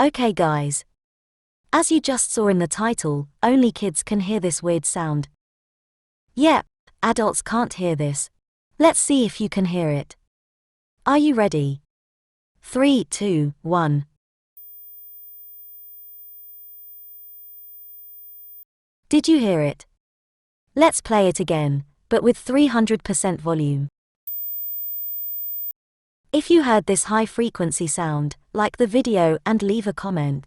Okay guys. As you just saw in the title, only kids can hear this weird sound. Yep, adults can't hear this. Let's see if you can hear it. Are you ready? 3, 2, 1. Did you hear it? Let's play it again, but with 300% volume. If you heard this high-frequency sound, like the video and leave a comment.